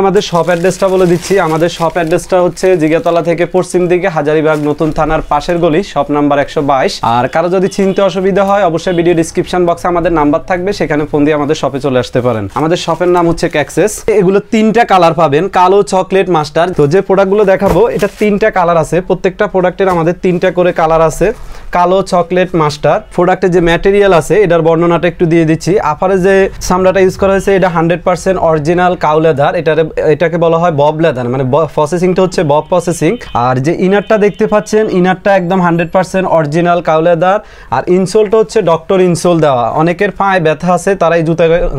আমাদের শপ অ্যাড্রেসটা বলে দিচ্ছি। আমাদের শপ অ্যাড্রেসটা হচ্ছে জিগাতলা থেকে পশ্চিম দিকে হাজারীবাগ নতুন থানার পাশের গলি, শপ নাম্বার 122। আর কারো যদি চিনতে অসুবিধা হয় অবশ্যই ভিডিও ডিসক্রিপশন বক্সে আমাদের নাম্বার থাকবে, সেখানে ফোন দিয়ে আমাদের শপে চলে আসতে পারেন। আমাদের শপের নাম হচ্ছে ক্যাক্সেস। এগুলো 3টা কালার পাবেন, কালো, চকলেট, মাস্টার। তো যে প্রোডাক্টগুলো দেখাবো এটা 3টা কালার আছে, প্রত্যেকটা প্রোডাক্টের আমাদের 3টা করে কালার আছে, কালো, চকলেট, মাস্টার। প্রোডাক্টের যে ম্যাটেরিয়াল আছে এটার বর্ণনাটা একটু দিয়ে দিচ্ছি। আপারে যে চামড়াটা ইউজ করা হয়েছে এটা 100% অরিজিনাল কাউ লেদার। এটাকে বলা হয় বব লেদার, মানে প্রসেসিংটা হচ্ছে বব প্রসেসিং। আর যে ইনারটা দেখতে পাচ্ছেন ইনারটা একদম 100% অরিজিনাল কাউ লেদার। আর ইনসোলটা হচ্ছে ডক্টর ইনসোল দেওয়া। অনেকের পায়ে ব্যথা আছে, তারা এই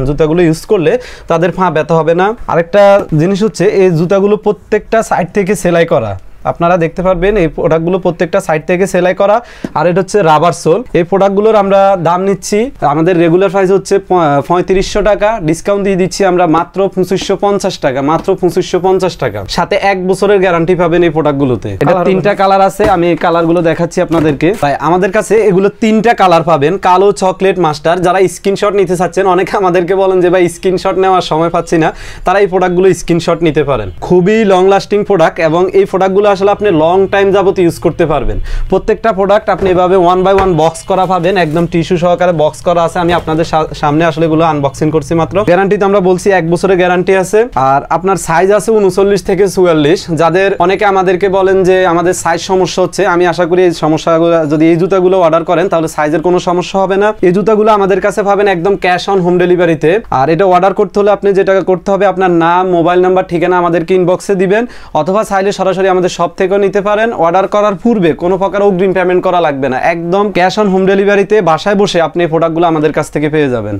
জুতাগুলো ইউজ করলে তাদের পা ব্যথা হবে না। আরেকটা জিনিস হচ্ছে এই জুতাগুলো প্রত্যেকটা সাইড থেকে সেলাই করা, আপনারা দেখতে পারবেন এই প্রোডাক্টগুলো প্রত্যেকটা সাইড থেকে সেলাই করা। আর এটা হচ্ছে রাবার সোল। এই প্রোডাক্টগুলোর আমরা দাম নিচ্ছি, আমাদের রেগুলার প্রাইস হচ্ছে 3500 টাকা, ডিসকাউন্ট দিয়ে দিচ্ছি আমরা মাত্র 2550 টাকা, মাত্র 2550 টাকা। সাথে 1 বছরের গ্যারান্টি পাবেন এই প্রোডাক্টগুলোতে। এটা 3টা কালার আছে, আমি এই কালারগুলো দেখাচ্ছি আপনাদেরকে। তাই আমাদের কাছে এগুলো 3টা কালার পাবেন, কালো, চকলেট, মাস্টার। যারা স্ক্রিনশট নিতে চাচ্ছেন, অনেকে আমাদেরকে বলেন যে ভাই স্ক্রিনশট নেওয়ার সময় পাচ্ছি না, তারা এই প্রোডাক্টগুলো স্ক্রিনশট নিতে পারেন। খুবই লং লাস্টিং প্রোডাক্ট এবং এই প্রোডাক্টগুলো আসলে আপনি লং টাইম যাবত ইউজ করতে পারবেন। প্রত্যেকটা প্রোডাক্ট আপনি এভাবে 1 বাই 1 বক্স করা পাবেন, একদম টিস্যু সহকারে বক্স করা আছে। আমি আপনাদের সামনে আসলে এগুলো আনবক্সিং করছি মাত্র। গ্যারান্টি তো আমরা বলছি 1 বছরের গ্যারান্টি আছে। আর আপনার সাইজ আছে 39 থেকে 44। যাদের অনেকে আমাদেরকে বলেন যে আমাদের সাইজ সমস্যা হচ্ছে, আমি আশা করি এই সমস্যাগুলো যদি এই জুতাগুলো অর্ডার করেন তাহলে সাইজের কোনো সমস্যা হবে না। এই জুতাগুলো আমাদের কাছে পাবেন একদম ক্যাশ অন হোম ডেলিভারিতে। আর এটা অর্ডার করতে হলে আপনি যেটা করতে হবে, আপনার নাম, মোবাইল নাম্বার, ঠিকানা আমাদেরকে ইনবক্সে দিবেন, অথবা চাইলে সরাসরি আমাদের শপ থেকেও নিতে পারেন। অর্ডার করার পূর্বে কোনো প্রকার অগ্রিম পেমেন্ট করা লাগবে না, একদম ক্যাশ অন হোম ডেলিভারিতে বাসায় বসে আপনি এই প্রোডাক্টগুলো আমাদের কাছ থেকে পেয়ে যাবেন।